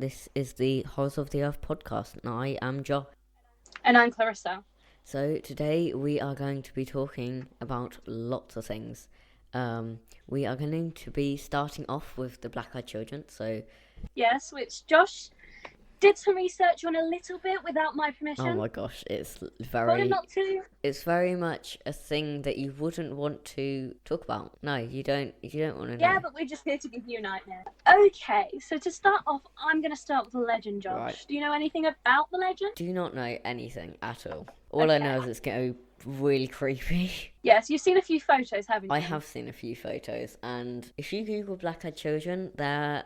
This is the Horrors of the Earth podcast, and I am Josh. And I'm Clarissa. So today we are going to be talking about lots of things. We are going to be starting off with the Black-Eyed Children. Yes, which Josh did some research on a little bit without my permission. Oh my gosh, it's not to. It's very much a thing that you wouldn't want to talk about. No, you don't want to know. Yeah, but we're just here to give you a nightmare. Okay, so to start off, I'm going to start with the legend, Josh. Right. Do you know anything about the legend? Do not know anything at all. All I know is it's going to be really creepy. Yes, you've seen a few photos, haven't you? I have seen a few photos, and if you Google Black-Eyed Children, I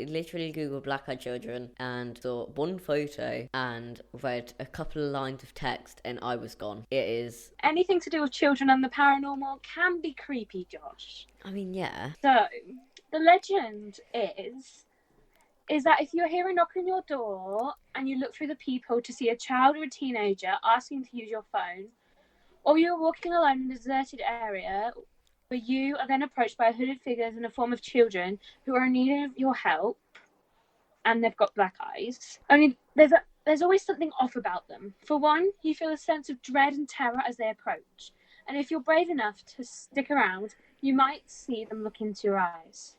literally Googled Black-Eyed Children and saw one photo and read a couple of lines of text, and I was gone. It is... Anything to do with children and the paranormal can be creepy, Josh. I mean, yeah. So, the legend is that if you hear a knock on your door and you look through the peephole to see a child or a teenager asking to use your phone, or you're walking alone in a deserted area where you are then approached by hooded figures in the form of children who are in need of your help, and they've got black eyes, only there's always something off about them. For one, you feel a sense of dread and terror as they approach, and if you're brave enough to stick around, you might see them look into your eyes.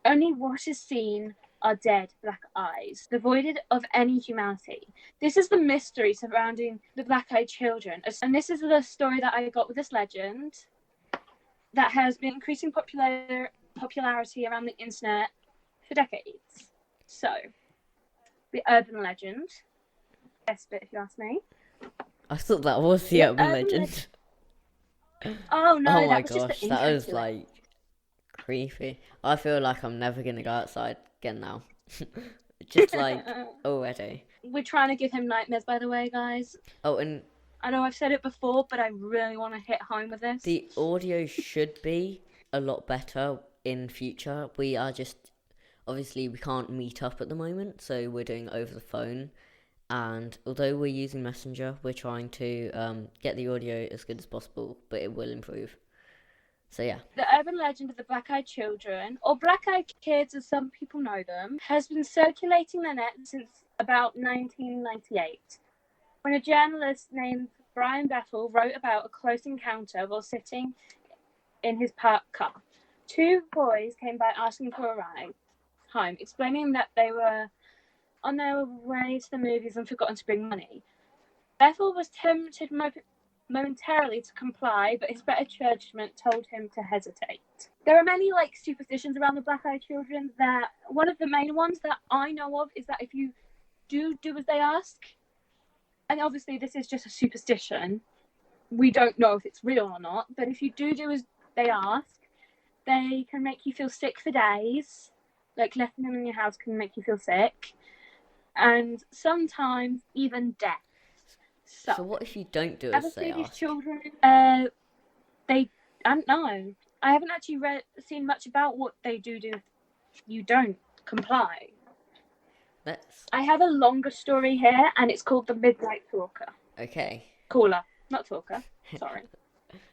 Only what is seen are dead black eyes, devoid of any humanity. This is the mystery surrounding the Black-Eyed Children, and this is the story that I got with this legend that has been increasing popularity around the internet for decades. So, the urban legend. Best bit, if you ask me. I thought that was the urban legend. Oh no! Oh my gosh, that was like creepy. I feel like I'm never gonna go outside again now. Just like already. We're trying to give him nightmares, by the way, guys. Oh, and I know I've said it before, but I really want to hit home with this. The audio should be a lot better in future. We are just obviously we can't meet up at the moment, so we're doing over the phone. And although we're using Messenger, we're trying to get the audio as good as possible, but it will improve. So yeah. The urban legend of the Black-Eyed Children, or Black-Eyed Kids as some people know them, has been circulating the net since about 1998, when a journalist named Brian Bethel wrote about a close encounter while sitting in his parked car. Two boys came by asking for a ride home, explaining that they were on their way to the movies and forgotten to bring money. Bethel was tempted momentarily to comply, but his better judgment told him to hesitate. There are many superstitions around the Black-Eyed Children. That one of the main ones that I know of is that if you do as they ask, and obviously this is just a superstition, we don't know if it's real or not, but if you do as they ask, they can make you feel sick for days. Like left them in your house can make you feel sick, and sometimes even death. So what if you don't do as they ask? These children, I don't know. I haven't actually seen much about what they do if you don't comply. I have a longer story here, and it's called The Midnight Talker. Okay. Caller, not talker. Sorry.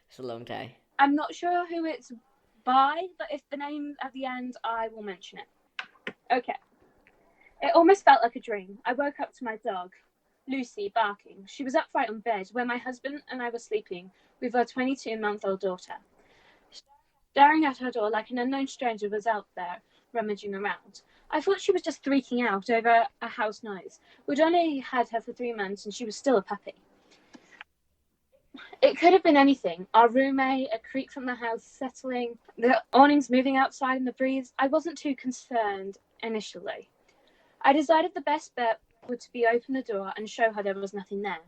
It's a long day. I'm not sure who it's by, but if the name at the end, I will mention it. Okay. It almost felt like a dream. I woke up to my dog, Lucy, barking. She was upright on bed where my husband and I were sleeping with our 22-month-old daughter. Staring at her door like an unknown stranger was out there, rummaging around. I thought she was just freaking out over a house noise. We'd only had her for 3 months and she was still a puppy. It could have been anything. Our roommate, a creak from the house settling, the awnings moving outside in the breeze. I wasn't too concerned initially. I decided the best bet would to be open the door and show her there was nothing there.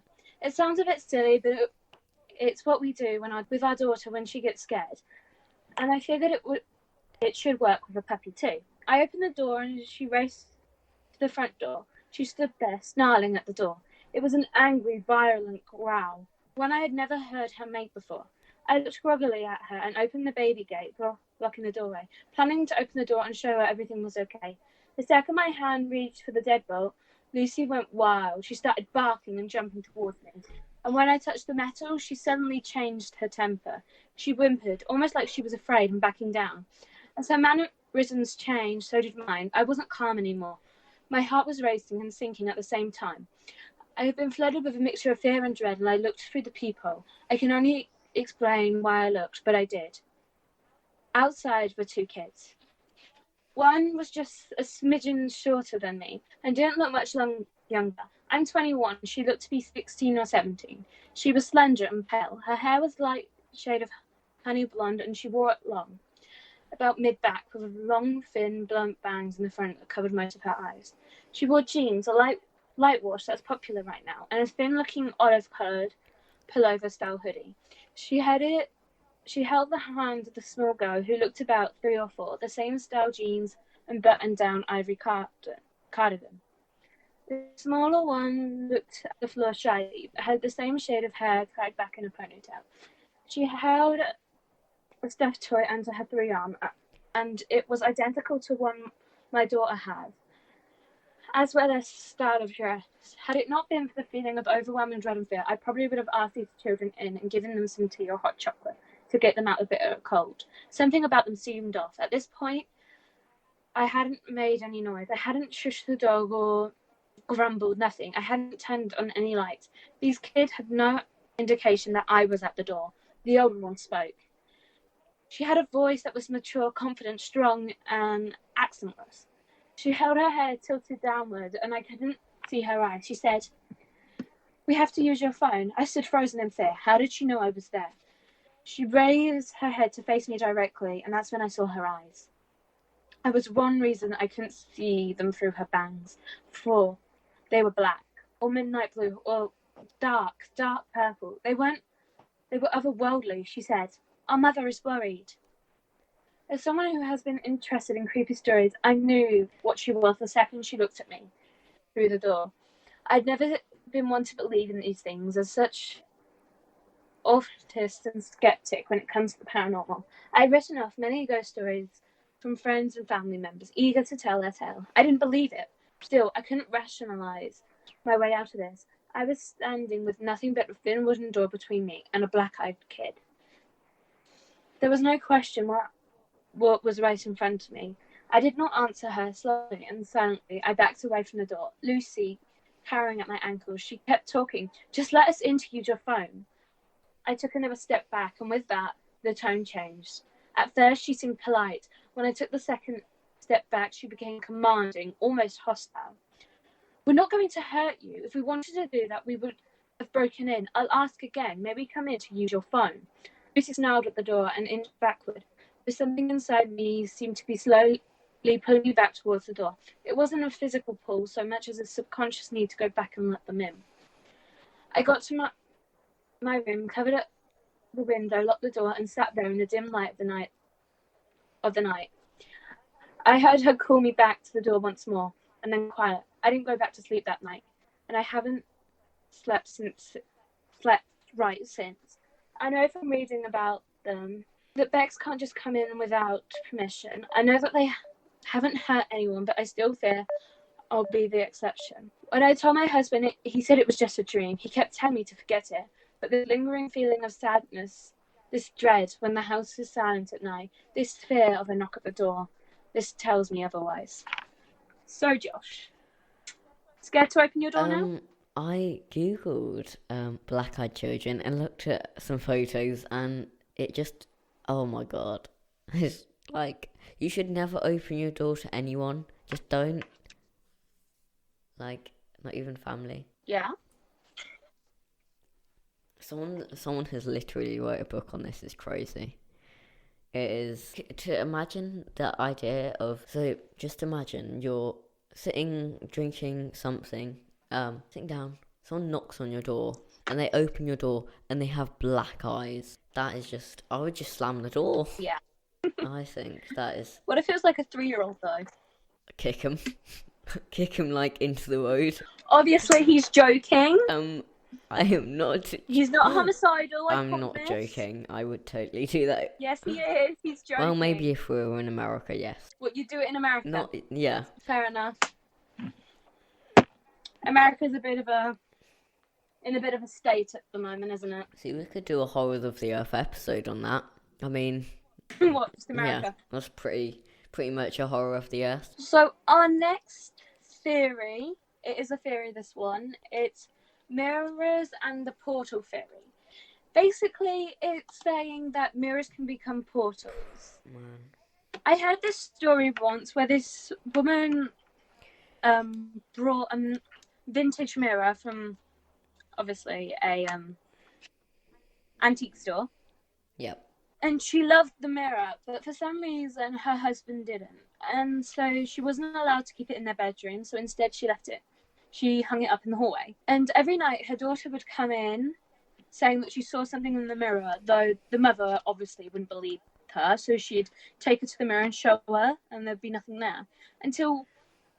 It sounds a bit silly, but it's what we do with our daughter when she gets scared. And I figured it should work with a puppy too. I opened the door and as she raced to the front door, she stood there, snarling at the door. It was an angry, violent growl, one I had never heard her make before. I looked groggily at her and opened the baby gate, blocking the doorway, planning to open the door and show her everything was okay. The second my hand reached for the deadbolt, Lucy went wild. She started barking and jumping towards me. And when I touched the metal, she suddenly changed her temper. She whimpered, almost like she was afraid and backing down. As her mannerisms changed, so did mine. I wasn't calm anymore. My heart was racing and sinking at the same time. I had been flooded with a mixture of fear and dread, and I looked through the peephole. I can only explain why I looked, but I did. Outside were two kids. One was just a smidgen shorter than me and didn't look much younger. I'm 21. She looked to be 16 or 17. She was slender and pale. Her hair was light shade of honey blonde, and she wore it long, about mid-back, with long, thin, blunt bangs in the front that covered most of her eyes. She wore jeans, a light wash that's popular right now, and a thin-looking olive-coloured pullover-style hoodie. She held the hand of the small girl, who looked about 3 or 4, the same style jeans and button-down ivory cardigan. The smaller one looked at the floor shyly, but had the same shade of hair tied back in a ponytail. She held a stuffed toy under her 3 arm, and it was identical to one my daughter had, as well as style of dress. Had it not been for the feeling of overwhelming dread and fear, I probably would have asked these children in and given them some tea or hot chocolate to get them out of the bitter cold. Something about them seemed off. At this point, I hadn't made any noise. I hadn't shushed the dog or grumbled, nothing. I hadn't turned on any lights. These kids had no indication that I was at the door. The older one spoke. She had a voice that was mature, confident, strong, and accentless. She held her head tilted downward, and I couldn't see her eyes. She said, "We have to use your phone." I stood frozen in fear. How did she know I was there? She raised her head to face me directly, and that's when I saw her eyes. There was one reason I couldn't see them through her bangs. For they were black, or midnight blue, or dark purple. They were otherworldly. She said, "Our mother is worried." As someone who has been interested in creepy stories, I knew what she was the second she looked at me through the door. I'd never been one to believe in these things, as such autist and skeptic when it comes to the paranormal. I'd written off many ghost stories from friends and family members, eager to tell their tale. I didn't believe it. Still, I couldn't rationalize my way out of this. I was standing with nothing but a thin wooden door between me and a black-eyed kid. There was no question what was right in front of me. I did not answer her. Slowly and silently, I backed away from the door. Lucy, carrying at my ankles, she kept talking. "Just let us in to use your phone." I took another step back, and with that, the tone changed. At first, she seemed polite. When I took the second step back, she became commanding, almost hostile. "We're not going to hurt you. If we wanted to do that, we would have broken in. I'll ask again. May we come in to use your phone?" Lucy snarled at the door and inched backward. But something inside me seemed to be slowly pulling me back towards the door. It wasn't a physical pull so much as a subconscious need to go back and let them in. I got to my room, covered up the window, locked the door, and sat there in the dim light of the night. I heard her call me back to the door once more, and then quiet. I didn't go back to sleep that night, and I haven't slept right since. I know from reading about them that Becks can't just come in without permission. I know that they haven't hurt anyone, but I still fear I'll be the exception. When I told my husband, he said it was just a dream. He kept telling me to forget it, but the lingering feeling of sadness, this dread when the house is silent at night, this fear of a knock at the door, this tells me otherwise. So, Josh, scared to open your door now? I googled black-eyed children and looked at some photos, and it just, oh my god, it's like, you should never open your door to anyone. Just don't. Like, not even family. Yeah. Someone has literally wrote a book on this. Is crazy. It is to imagine the idea of. So just imagine you're sitting drinking something, sitting down. Someone knocks on your door, and they open your door, and they have black eyes. That is just. I would just slam the door. Yeah. I think that is. What if it was like a 3-year-old though? Kick him. Kick him like into the road. Obviously, he's joking. I am not. He's not homicidal. I'm not joking. I would totally do that. Yes, he is. He's joking. Well, maybe if we were in America, yes. What, you do it in America? Not, yeah. Fair enough. America's in a bit of a state at the moment, isn't it? See, we could do a Horrors of the Earth episode on that. I mean, what? Just America? Yeah, that's pretty much a Horror of the Earth. So our next theory. It is a theory, this one. It's mirrors and the portal theory. Basically, it's saying that mirrors can become portals. Man. I heard this story once where this woman brought a vintage mirror from, obviously, a antique store. Yep. And she loved the mirror, but for some reason her husband didn't. And so she wasn't allowed to keep it in their bedroom, so instead she left it. She hung it up in the hallway. And every night her daughter would come in saying that she saw something in the mirror, though the mother obviously wouldn't believe her, so she'd take her to the mirror and show her, and there'd be nothing there. Until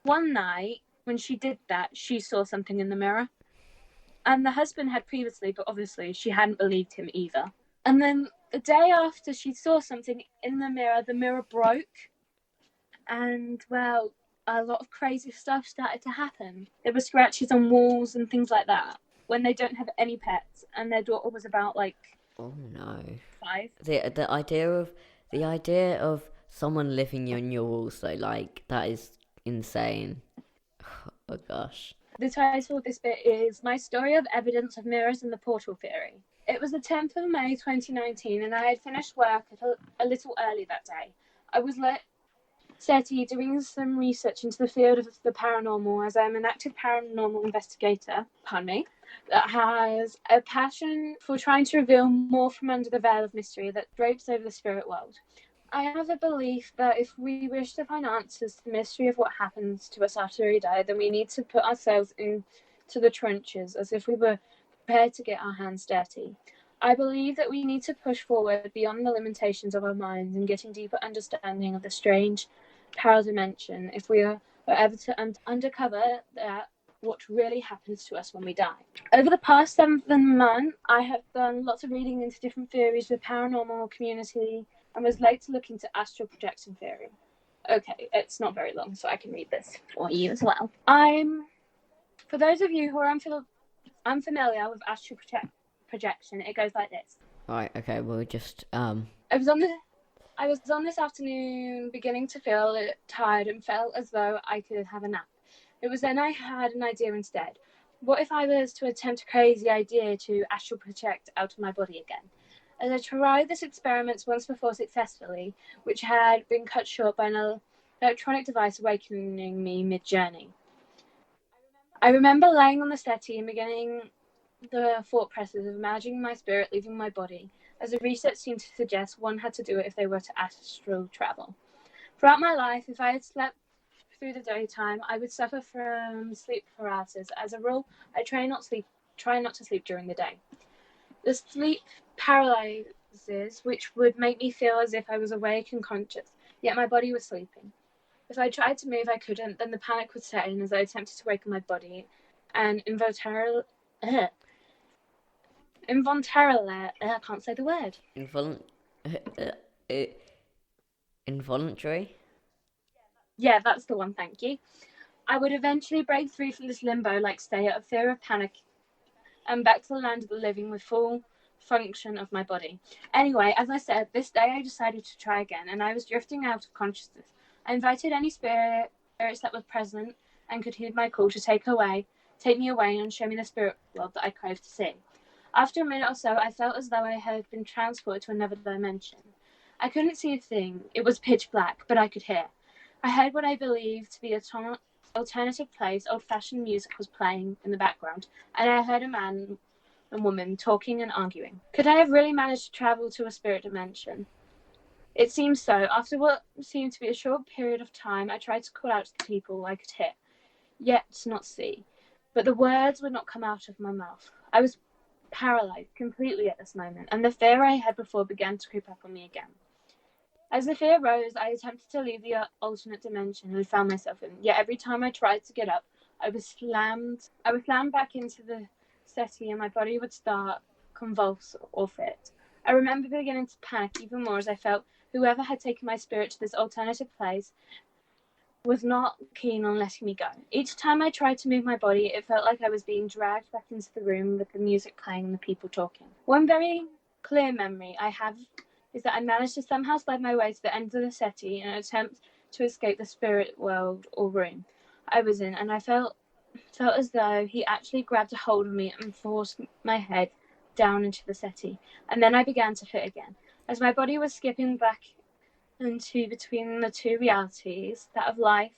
one night, when she did that, she saw something in the mirror. And the husband had previously, but obviously she hadn't believed him either. And then the day after she saw something in the mirror broke. And, well, a lot of crazy stuff started to happen. There were scratches on walls and things like that when they don't have any pets. And their daughter was about, Oh no. 5. The idea of someone living in your walls though, like, that is insane. Oh gosh. The title of this bit is My Story of Evidence of Mirrors and the Portal Theory. It was the 10th of May 2019 and I had finished work a little early that day. I was let SETI doing some research into the field of the paranormal, as I'm an active paranormal investigator, that has a passion for trying to reveal more from under the veil of mystery that drapes over the spirit world. I have a belief that if we wish to find answers to the mystery of what happens to us after we die, then we need to put ourselves into the trenches as if we were prepared to get our hands dirty. I believe that we need to push forward beyond the limitations of our minds and getting deeper understanding of the strange paradimension if we are ever to uncover that what really happens to us when we die. Over the past 7 months, I have done lots of reading into different theories with paranormal community and was late to look into astral projection theory. Okay, it's not very long, so I can read this for you as well. For those of you who are unfamiliar with astral projection, it goes like this. Right, okay, we'll just I was on this afternoon beginning to feel tired and felt as though I could have a nap. It was then I had an idea instead. What if I was to attempt a crazy idea to astral project out of my body again? As I tried this experiment once before successfully, which had been cut short by an electronic device awakening me mid-journey. I remember laying on the settee and beginning the thought process of imagining my spirit leaving my body, as the research seemed to suggest one had to do it if they were to astral travel. Throughout my life, if I had slept through the daytime, I would suffer from sleep paralysis. As a rule, I try not to sleep during the day. The sleep paralysis, which would make me feel as if I was awake and conscious, yet my body was sleeping. If I tried to move, I couldn't. Then the panic would set in as I attempted to waken my body, and involuntarily, I can't say the word. Involuntary? Yeah, that's the one, thank you. I would eventually break free from this limbo-like state of fear of panic and back to the land of the living with full function of my body. Anyway, as I said, this day I decided to try again, and I was drifting out of consciousness. I invited any spirits that were present and could heed my call to take me away and show me the spirit world that I craved to see. After a minute or so, I felt as though I had been transported to another dimension. I couldn't see a thing. It was pitch black, but I could hear. I heard what I believed to be an alternative place. Old-fashioned music was playing in the background, and I heard a man and woman talking and arguing. Could I have really managed to travel to a spirit dimension? It seemed so. After what seemed to be a short period of time, I tried to call out to the people I could hear, yet not see. But the words would not come out of my mouth. I was paralyzed completely at this moment, and the fear I had before began to creep up on me again. As the fear rose, I attempted to leave the alternate dimension and found myself in. Yet every time I tried to get up, I was slammed back into the settee, and my body would start convulse or fit. I remember beginning to panic even more as I felt whoever had taken my spirit to this alternative place was not keen on letting me go. Each time I tried to move my body, it felt like I was being dragged back into the room with the music playing and the people talking. One very clear memory I have is that I managed to somehow slide my way to the end of the settee in an attempt to escape the spirit world or room. I was in, and I felt as though he actually grabbed a hold of me and forced my head down into the settee. And then I began to fit again. As my body was skipping back into between the two realities, that of life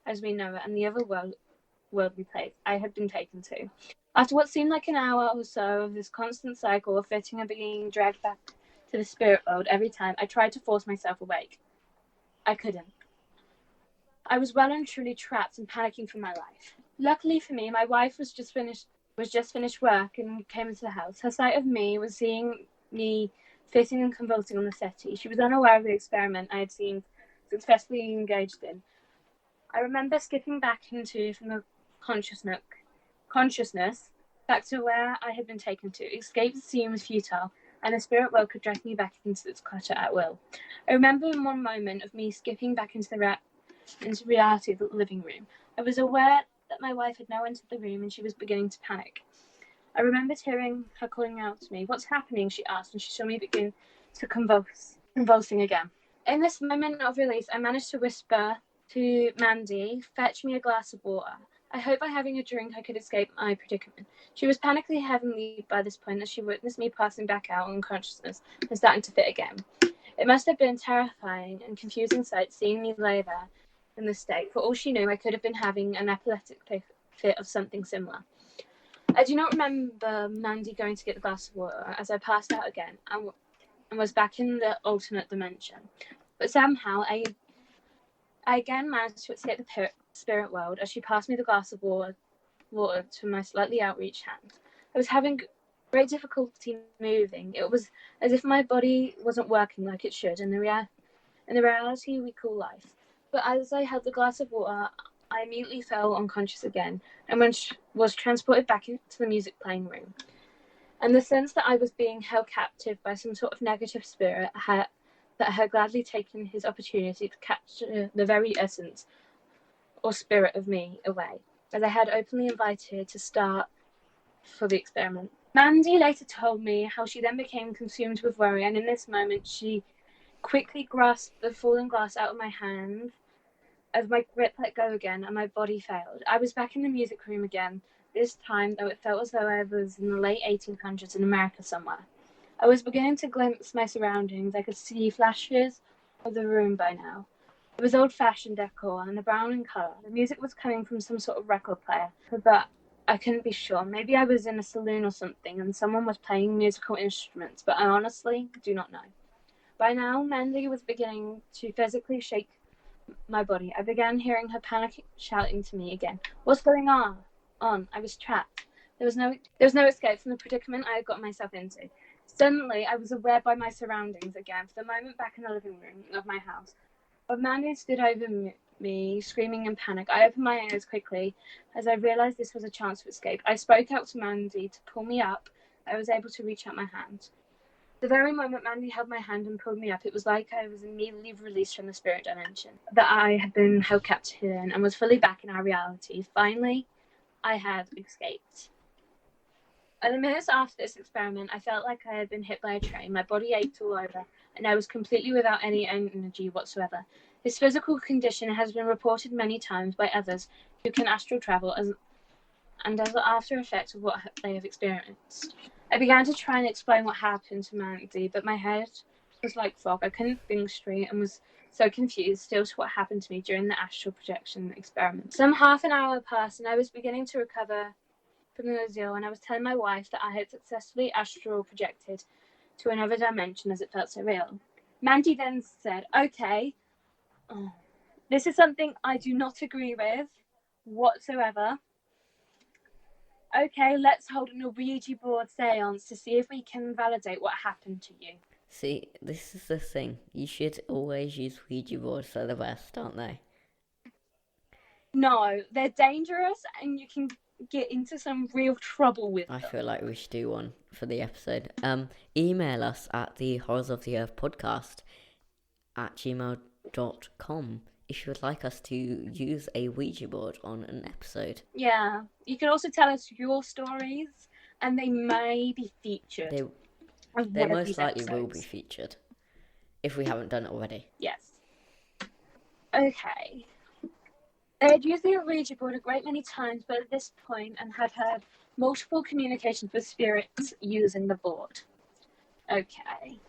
as we know it and the other worldly place I had been taken to. After what seemed like an hour or so of this constant cycle of fitting and being dragged back to the spirit world every time, I tried to force myself awake. I couldn't. I was well and truly trapped and panicking for my life. Luckily for me, my wife was just finished work and came into the house. Her sight of me was seeing me fitting and convulsing on the settee. She was unaware of the experiment I had seen successfully engaged in. I remember skipping back into from the consciousness back to where I had been taken to. Escape seemed futile, and the spirit world could drag me back into its clutcher at will. I remember in one moment of me skipping back into reality of the living room. I was aware that my wife had now entered the room and she was beginning to panic. I remembered hearing her calling out to me. "What's happening?" she asked, and she saw me begin to convulsing again. In this moment of release, I managed to whisper to Mandy, "Fetch me a glass of water. I hope by having a drink I could escape my predicament." She was panically heavenly by this point as she witnessed me passing back out unconsciousness and starting to fit again. It must have been a terrifying and confusing sight seeing me lay there in this state. For all she knew, I could have been having an epileptic fit of something similar. I do not remember Mandy going to get the glass of water as I passed out again and was back in the alternate dimension. But somehow I again managed to escape the spirit world as she passed me the glass of water to my slightly outreached hand. I was having great difficulty moving. It was as if my body wasn't working like it should in the reality we call life. But as I held the glass of water, I immediately fell unconscious again and was transported back into the music playing room. And the sense that I was being held captive by some sort of negative spirit that had gladly taken his opportunity to capture the very essence or spirit of me away, as I had openly invited to start for the experiment. Mandy later told me how she then became consumed with worry, and in this moment she quickly grasped the fallen glass out of my hand as my grip let go again and my body failed. I was back in the music room again, this time though it felt as though I was in the late 1800s in America somewhere. I was beginning to glimpse my surroundings. I could see flashes of the room by now. It was old-fashioned decor and brown in colour. The music was coming from some sort of record player, but I couldn't be sure. Maybe I was in a saloon or something and someone was playing musical instruments, but I honestly do not know. By now, Mandy was beginning to physically shake my body. I began hearing her panic shouting to me again. "What's going on?" I was trapped. There was no escape from the predicament I had got myself into. Suddenly, I was aware by my surroundings again, for the moment back in the living room of my house. But Mandy stood over me, screaming in panic. I opened my eyes quickly as I realized this was a chance to escape. I spoke out to Mandy to pull me up. I was able to reach out my hand. The very moment Mandy held my hand and pulled me up, it was like I was immediately released from the spirit dimension that I had been held captive in and was fully back in our reality. Finally, I had escaped. And the minutes after this experiment, I felt like I had been hit by a train. My body ached all over, and I was completely without any energy whatsoever. This physical condition has been reported many times by others who can astral travel as an after effect of what they have experienced. I began to try and explain what happened to Mandy, but my head was like fog. I couldn't think straight and was so confused still to what happened to me during the astral projection experiment. Some half an hour passed, and I was beginning to recover from the ordeal, and I was telling my wife that I had successfully astral projected to another dimension as it felt so real. Mandy then said, "Okay, this is something I do not agree with whatsoever. Okay, let's hold an Ouija board seance to see if we can validate what happened to you." See, this is the thing. You should always use Ouija boards. They're the best, aren't they? No, they're dangerous and you can get into some real trouble with I them. feel like we should do one for the episode. Email us at the Horrors of the Earth podcast at gmail.com if you would like us to use a Ouija board on an episode. Yeah, you can also tell us your stories and they may be featured. They most likely will be featured if we haven't done it already. Yes. Okay. They had used the Ouija board a great many times, but at this point, and had had multiple communications with spirits using the board. Okay.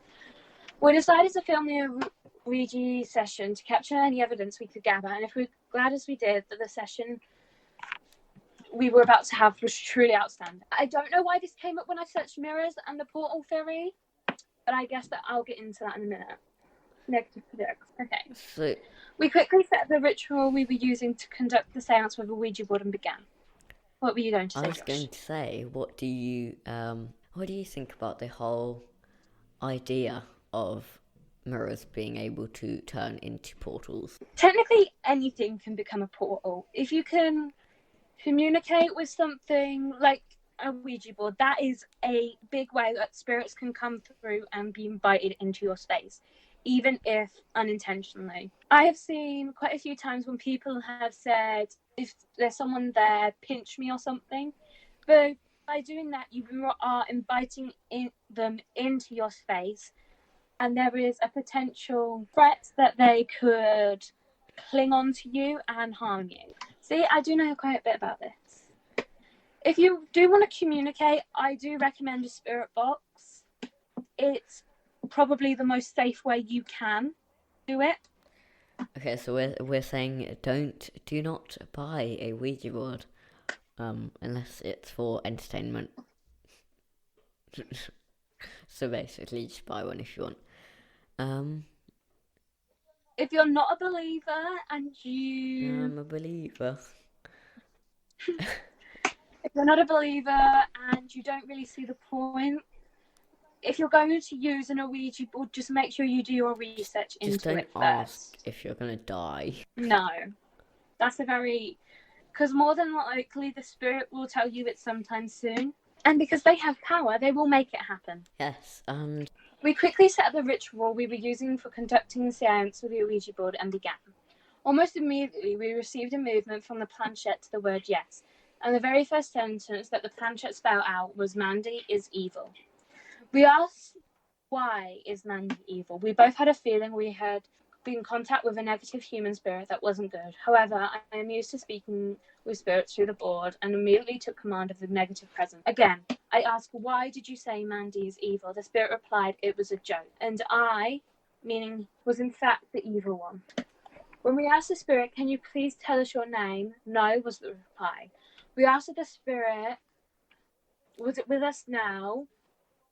We decided to film the Ouija session to capture any evidence we could gather, and if we're glad as we did that the session we were about to have was truly outstanding. I don't know why this came up when I searched mirrors and the portal theory, but I guess that I'll get into that in a minute. Negative predicts. Okay. So we quickly set the ritual we were using to conduct the seance with a Ouija board and began. What were you going to say, I was Josh? going to say, what do you think about the whole idea of mirrors being able to turn into portals? Technically, anything can become a portal. If you can communicate with something like a Ouija board, that is a big way that spirits can come through and be invited into your space, even if unintentionally. I have seen quite a few times when people have said, if there's someone there, pinch me or something. But by doing that, you are inviting them into your space, and there is a potential threat that they could cling on to you and harm you. See, I do know quite a bit about this. If you do want to communicate, I do recommend a spirit box. It's probably the most safe way you can do it. Okay, so we're saying do not buy a Ouija board, unless it's for entertainment. So basically, just buy one if you want. If you're not a believer and you... I'm a believer. If you're not a believer and you don't really see the point, if you're going to use an Ouija board, just make sure you do your research into it first. Just don't ask if you're going to die. No. That's a very... Because more than likely, the spirit will tell you it's sometime soon. And because they have power, they will make it happen. Yes, and... We quickly set up the ritual we were using for conducting the seance with the Ouija board and began. Almost immediately, we received a movement from the planchette to the word yes, and the very first sentence that the planchette spelled out was, "Mandy is evil." We asked, why is Mandy evil? We both had a feeling we had been in contact with a negative human spirit that wasn't good. However, I am used to speaking with spirits through the board and immediately took command of the negative presence. Again, I asked, why did you say Mandy is evil? The spirit replied, it was a joke. And I, meaning, was in fact the evil one. When we asked the spirit, can you please tell us your name? No, was the reply. We asked the spirit, was it with us now?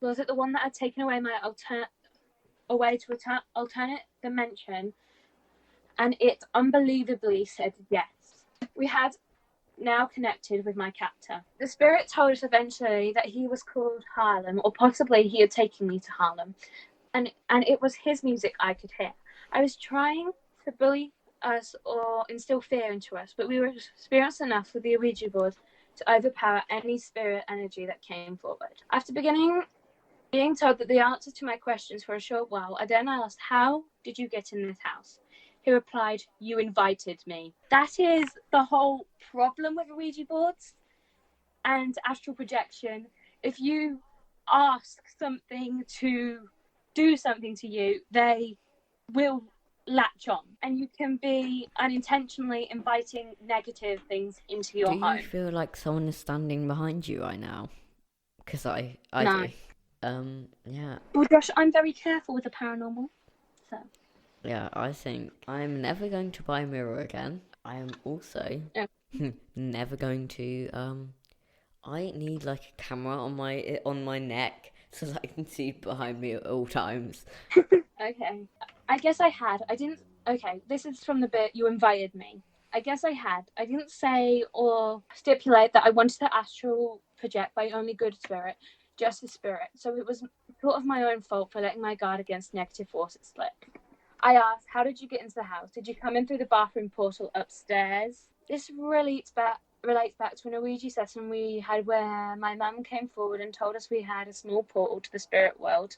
Was it the one that had taken away my alternate dimension? And it unbelievably said yes. We had now connected with my captor. The spirit told us eventually that he was called Harlem, or possibly he had taken me to Harlem, and it was his music I could hear. I was trying to bully us or instill fear into us, but we were experienced enough with the Ouija board to overpower any spirit energy that came forward. After being told that the answer to my questions for a short while, I then asked, how did you get in this house? He replied, you invited me. That is the whole problem with Ouija boards and astral projection. If you ask something to do something to you, they will latch on, and you can be unintentionally inviting negative things into your home. Do you feel like someone is standing behind you right now? Because I no. do. Yeah. Well, Josh, I'm very careful with the paranormal, so... Yeah, I think I'm never going to buy a mirror again. I am also never going to, I need like a camera on my neck so that I can see behind me at all times. Okay. I guess I didn't... Okay, this is from the bit you invited me. I guess I didn't say or stipulate that I wanted to astral project by only good spirit, just the spirit. So it was sort of my own fault for letting my guard against negative forces slip. I asked, how did you get into the house? Did you come in through the bathroom portal upstairs? This relates back to an Ouija session we had where my mum came forward and told us we had a small portal to the spirit world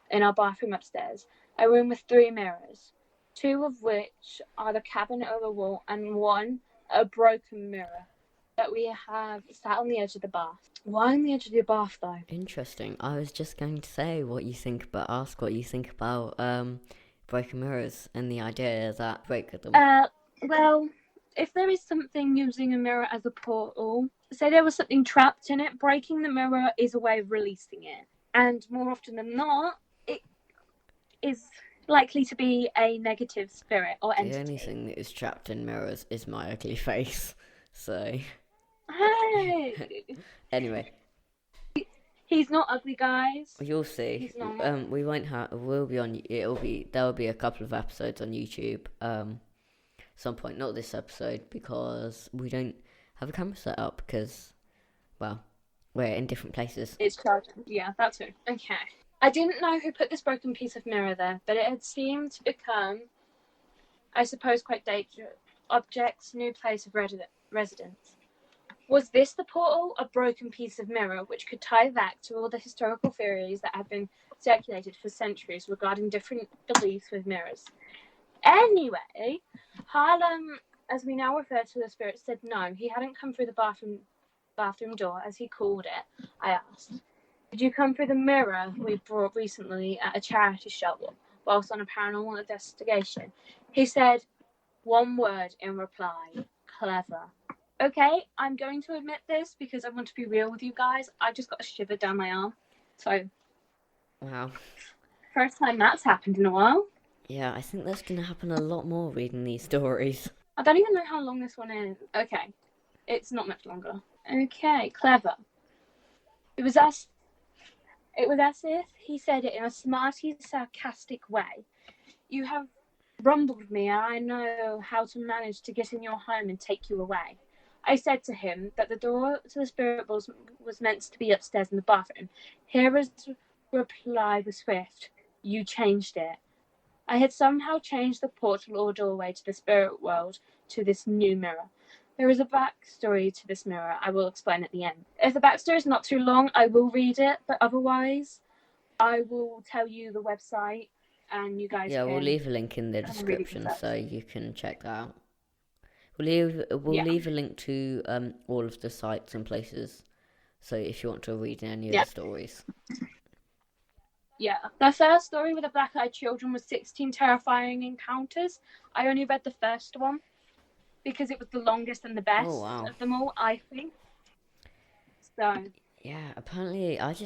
in our bathroom upstairs, a room with 3 mirrors, 2 of which are the cabinet over the wall and 1 a broken mirror that we have sat on the edge of the bath. Why on the edge of the bath, though? Interesting. I was just going to say ask what you think about broken mirrors and the idea that break them. Well, if there is something using a mirror as a portal, say there was something trapped in it, breaking the mirror is a way of releasing it. And more often than not, it is likely to be a negative spirit or entity. The only thing that is trapped in mirrors is my ugly face. So. Hey! Anyway. He's not ugly, guys. You'll see. He's not. We won't have. We'll be on. There will be a couple of episodes on YouTube. Some point, not this episode because we don't have a camera set up because, well, we're in different places. It's charging. Yeah, that's it. Okay. I didn't know who put this broken piece of mirror there, but it had seemed to become, I suppose, quite dangerous. Object's new place of residence. Was this the portal, a broken piece of mirror, which could tie back to all the historical theories that have been circulated for centuries regarding different beliefs with mirrors? Anyway, Harlem, as we now refer to the spirit, said no, he hadn't come through the bathroom door, as he called it. I asked, did you come through the mirror we brought recently at a charity shop whilst on a paranormal investigation? He said one word in reply, clever. Okay, I'm going to admit this because I want to be real with you guys. I just got a shiver down my arm. So, wow. First time that's happened in a while. Yeah, I think that's going to happen a lot more reading these stories. I don't even know how long this one is. Okay, it's not much longer. Okay, clever. It was as if he said it in a smarty, sarcastic way. You have rumbled me, and I know how to manage to get in your home and take you away. I said to him that the door to the spirit was meant to be upstairs in the bathroom. His reply was swift. You changed it. I had somehow changed the portal or doorway to the spirit world to this new mirror. There is a backstory to this mirror I will explain at the end. If the backstory is not too long, I will read it, but otherwise, I will tell you the website and you guys we'll leave a link in the description so you can check that out. We'll leave a link to all of the sites and places, so if you want to read any of the stories. Yeah. The first story with the black-eyed children was 16 terrifying encounters. I only read the first one because it was the longest and the best of them all, I think. So. Yeah, apparently that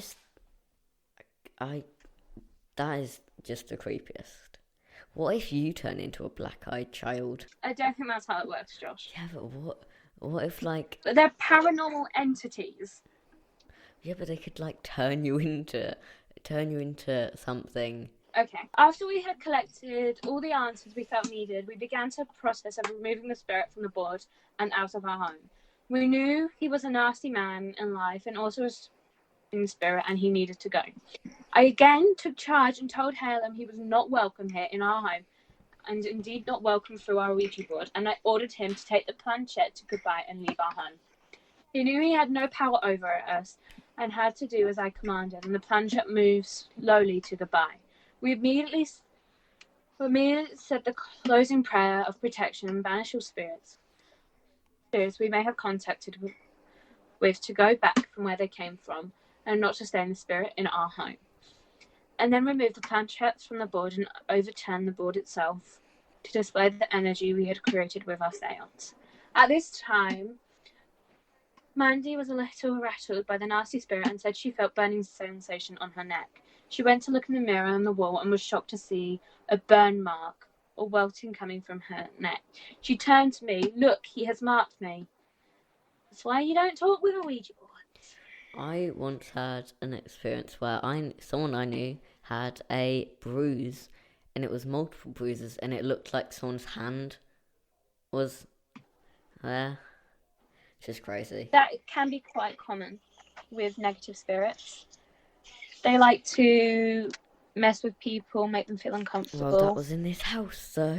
is just the creepiest. What if you turn into a black-eyed child? I don't think that's how it works, Josh. Yeah, but what if, like... They're paranormal entities. Yeah, but they could, like, turn you into something. Okay. After we had collected all the answers we felt needed, we began the process of removing the spirit from the board and out of our home. We knew he was a nasty man in life and also in spirit, and he needed to go. I again took charge and told Halem he was not welcome here in our home, and indeed not welcome through our Ouija board, and I ordered him to take the planchette to goodbye and leave our home. He knew he had no power over us and had to do as I commanded, and the planchette moved slowly to goodbye. We immediately said the closing prayer of protection and banish all spirits we may have contacted with to go back from where they came from, and not to stay in the spirit in our home. And then remove the planchettes from the board and overturn the board itself to display the energy we had created with our seance. At this time, Mandy was a little rattled by the nasty spirit and said she felt burning sensation on her neck. She went to look in the mirror on the wall and was shocked to see a burn mark or welting coming from her neck. She turned to me. Look, he has marked me. That's why you don't talk with a Ouija board. I once had an experience where someone I knew had a bruise, and it was multiple bruises, and it looked like someone's hand was there. It's just crazy. That can be quite common with negative spirits. They like to mess with people, make them feel uncomfortable. Well, that was in this house, so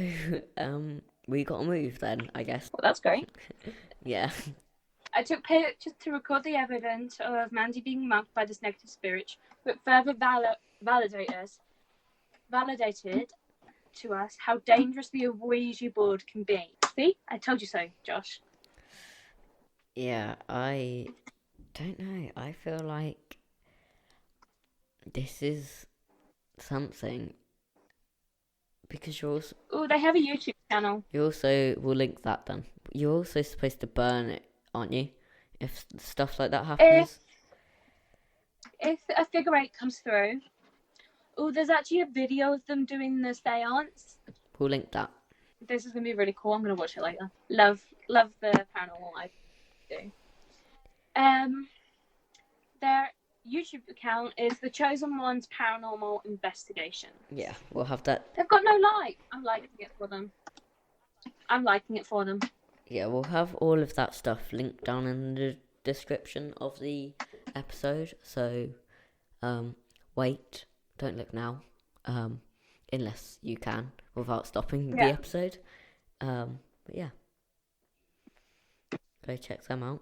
we got to move then, I guess. Well, that's great. Yeah. I took pictures to record the evidence of Mandy being mugged by this negative spirit, but further validated to us how dangerous the Ouija board can be. See? I told you so, Josh. Yeah, I don't know. I feel like this is something because you're also... Oh, they have a YouTube channel. You also... We'll link that then. you're also supposed to burn it, aren't you? If stuff like that If happens. if a figure eight comes through, there's actually a video of them doing the seance. We'll link that. This is gonna be really cool. I'm gonna watch it later. Love the paranormal. I do. Their YouTube account is The Chosen One's Paranormal Investigation. Yeah, we'll have that. They've got no like. I'm liking it for them. Yeah, we'll have all of that stuff linked down in the description of the episode. So, wait, don't look now, unless you can without stopping the episode. But yeah, go check them out.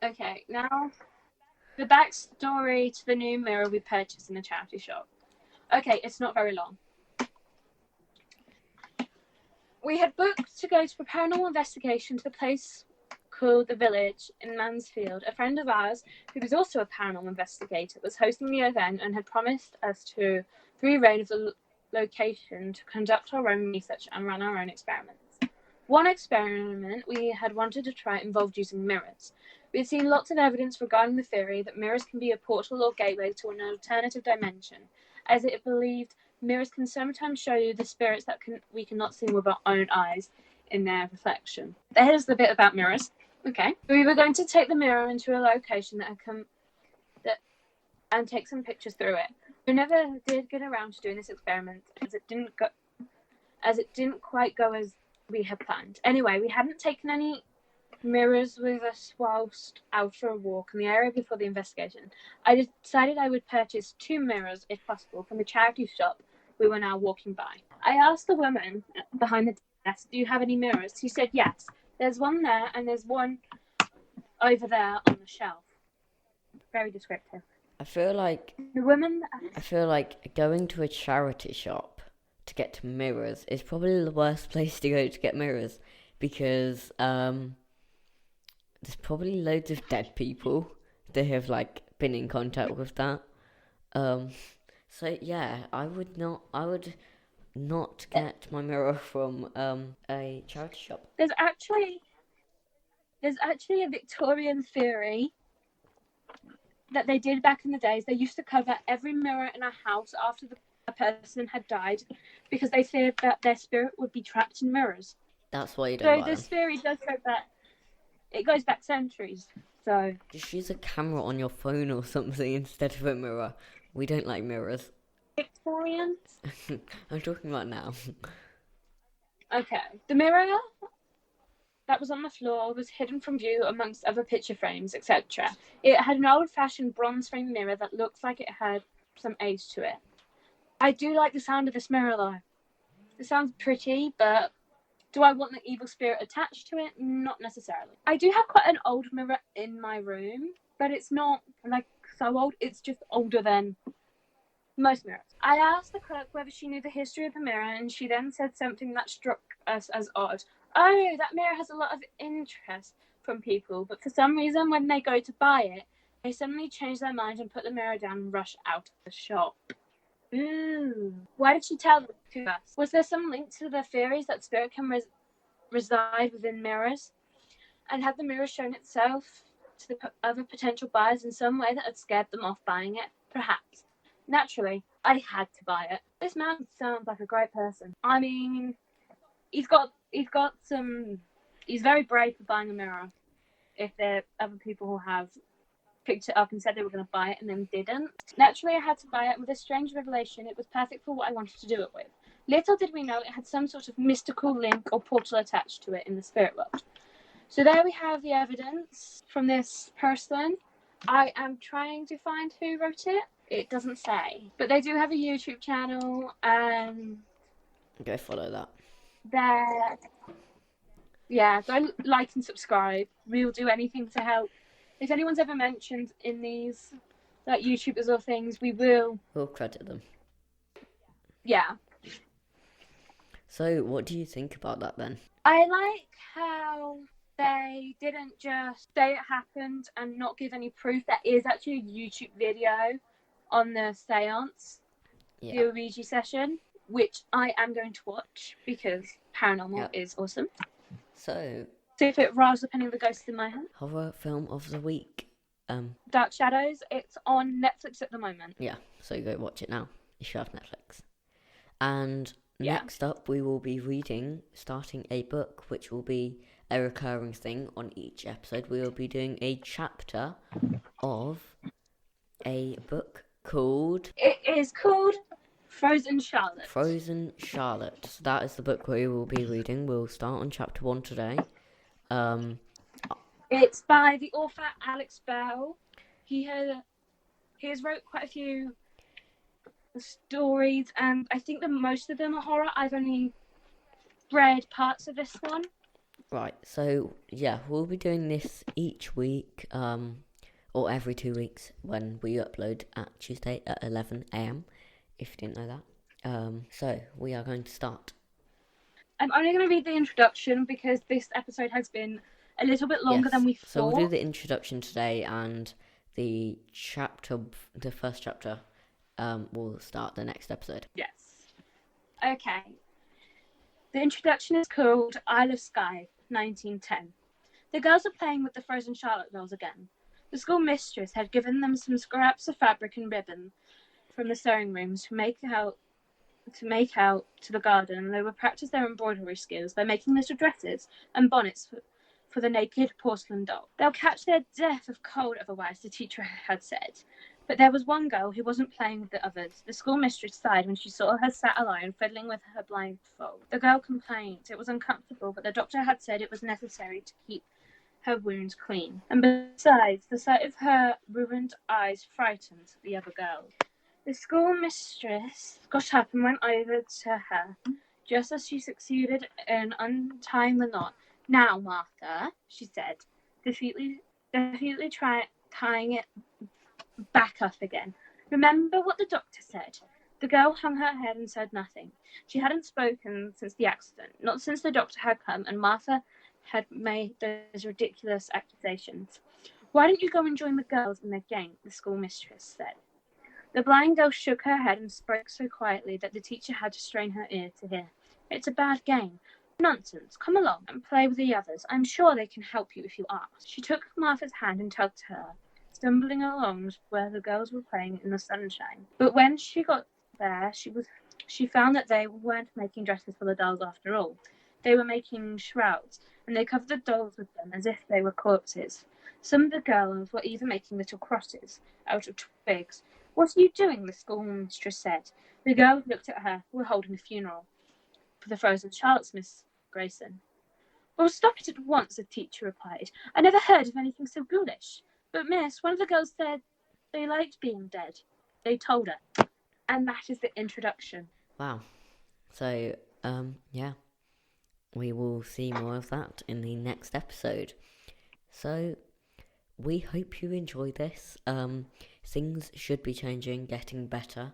Okay, now the backstory to the new mirror we purchased in a charity shop. Okay, it's not very long. We had booked to go to a paranormal investigation to the place called The Village in Mansfield. A friend of ours, who was also a paranormal investigator, was hosting the event and had promised us to free reign of the location to conduct our own research and run our own experiments. One experiment we had wanted to try involved using mirrors. We had seen lots of evidence regarding the theory that mirrors can be a portal or gateway to an alternative dimension, as it believed mirrors can sometimes show you the spirits that we cannot see with our own eyes in their reflection. Here's the bit about mirrors. Okay. We were going to take the mirror into a location and take some pictures through it. We never did get around to doing this experiment as it didn't quite go as we had planned. Anyway, we hadn't taken any mirrors with us whilst out for a walk in the area before the investigation. I decided I would purchase 2 mirrors, if possible, from the charity shop we were now walking by. I asked the woman behind the desk, "Do you have any mirrors?" She said, "Yes. There's one there and there's one over there on the shelf." Very descriptive. I feel like going to a charity shop to get mirrors is probably the worst place to go to get mirrors, because there's probably loads of dead people that have been in contact with that. So yeah, I would not get my mirror from a charity shop. There's actually a Victorian theory that they did back in the days. They used to cover every mirror in a house after a person had died, because they feared that their spirit would be trapped in mirrors. That's why you don't buy them. So this theory does go back. It goes back centuries. So just use a camera on your phone or something instead of a mirror. We don't like mirrors. Victorians? I'm talking about now. Okay. The mirror that was on the floor was hidden from view amongst other picture frames, etc. It had an old-fashioned bronze frame mirror that looks like it had some age to it. I do like the sound of this mirror, though. It sounds pretty, but do I want the evil spirit attached to it? Not necessarily. I do have quite an old mirror in my room, but it's not so old. It's just older than most mirrors. I asked the clerk whether she knew the history of the mirror, and she then said something that struck us as odd. "Oh, that mirror has a lot of interest from people, but for some reason when they go to buy it, they suddenly change their mind and put the mirror down and rush out of the shop." Ooh. Why did she tell this to us? Was there some link to the theories that spirit can reside within mirrors? And had the mirror shown itself to the other potential buyers in some way that had scared them off buying it? Perhaps. Naturally, I had to buy it. This man sounds like a great person. I mean, he's very brave for buying a mirror. If there are other people who have picked it up and said they were going to buy it and then didn't. Naturally, I had to buy it. With a strange revelation, it was perfect for what I wanted to do it with. Little did we know it had some sort of mystical link or portal attached to it in the spirit world. So there we have the evidence from this person. I am trying to find who wrote it. It doesn't say. But they do have a YouTube channel, and go follow that. Go like and subscribe. We'll do anything to help. If anyone's ever mentioned in these YouTubers or things, we'll credit them. Yeah. So what do you think about that then? I like how they didn't just say it happened and not give any proof. There is actually a YouTube video on the seance, the Ouija session, which I am going to watch because paranormal is awesome. So See if it riles up any of the ghosts in my head. Horror film of the week. Dark Shadows. It's on Netflix at the moment. Yeah, so go watch it now if you have Netflix. And Yeah. next up, we will be starting a book, which will be a recurring thing on each episode. We will be doing a chapter of a book called... It is called Frozen Charlotte. Frozen Charlotte. So that is the book we will be reading. We'll start on chapter 1 today. It's by the author Alex Bell. He has wrote quite a few stories, and I think that most of them are horror. I've only read parts of this one. Right, so yeah, we'll be doing this each week, or every 2 weeks when we upload at Tuesday at 11 a.m, if you didn't know that. So we are going to start. I'm only going to read the introduction because this episode has been a little bit longer than we thought. So we'll do the introduction today, and the first chapter, will start the next episode. Yes. Okay. The introduction is called Isle of Skye, 1910. The girls are playing with the Frozen Charlotte dolls again. The school mistress had given them some scraps of fabric and ribbon from the sewing rooms to make out to the garden, and they would practice their embroidery skills by making little dresses and bonnets for the naked porcelain doll. They'll catch their death of cold otherwise, the teacher had said. But there was one girl who wasn't playing with the others. The schoolmistress sighed when she saw her sat alone, fiddling with her blindfold. The girl complained. It was uncomfortable, but the doctor had said it was necessary to keep her wounds clean. And besides, the sight of her ruined eyes frightened the other girls. The schoolmistress got up and went over to her, just as she succeeded in untying the knot. "Now, Martha," she said, defeatedly tying it back up again. "Remember what the doctor said." The girl hung her head and said nothing. She hadn't spoken since the accident, not since the doctor had come and Martha had made those ridiculous accusations. "Why don't you go and join the girls in their game?" the schoolmistress said. The blind girl shook her head and spoke so quietly that the teacher had to strain her ear to hear. "It's a bad game." "Nonsense. Come along and play with the others. I'm sure they can help you if you ask." She took Martha's hand and tugged her, stumbling along where the girls were playing in the sunshine. But when she got there, she found that they weren't making dresses for the dolls after all. They were making shrouds, and they covered the dolls with them as if they were corpses. Some of the girls were even making little crosses out of twigs. "What are you doing?" the schoolmistress said. The girls looked at her. "We're holding a funeral for the Frozen Charlottes, Miss Grayson." "Well, stop it at once," the teacher replied. "I never heard of anything so ghoulish." "But, miss, one of the girls said they liked being dead. They told her." And that is the introduction. Wow. So, yeah. We will see more of that in the next episode. So, we hope you enjoy this. Things should be changing, getting better.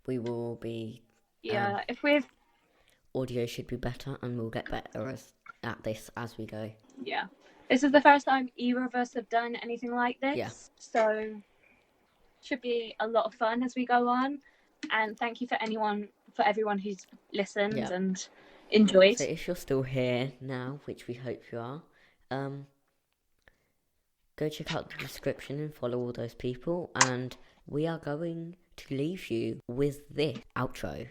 We will be... if we've... Audio should be better, and we'll get better at this as we go. Yeah. This is the first time either of us have done anything like this. Yeah. So, should be a lot of fun as we go on. And thank you for everyone who's listened and enjoyed. So if you're still here now, which we hope you are, go check out the description and follow all those people. And we are going to leave you with this outro.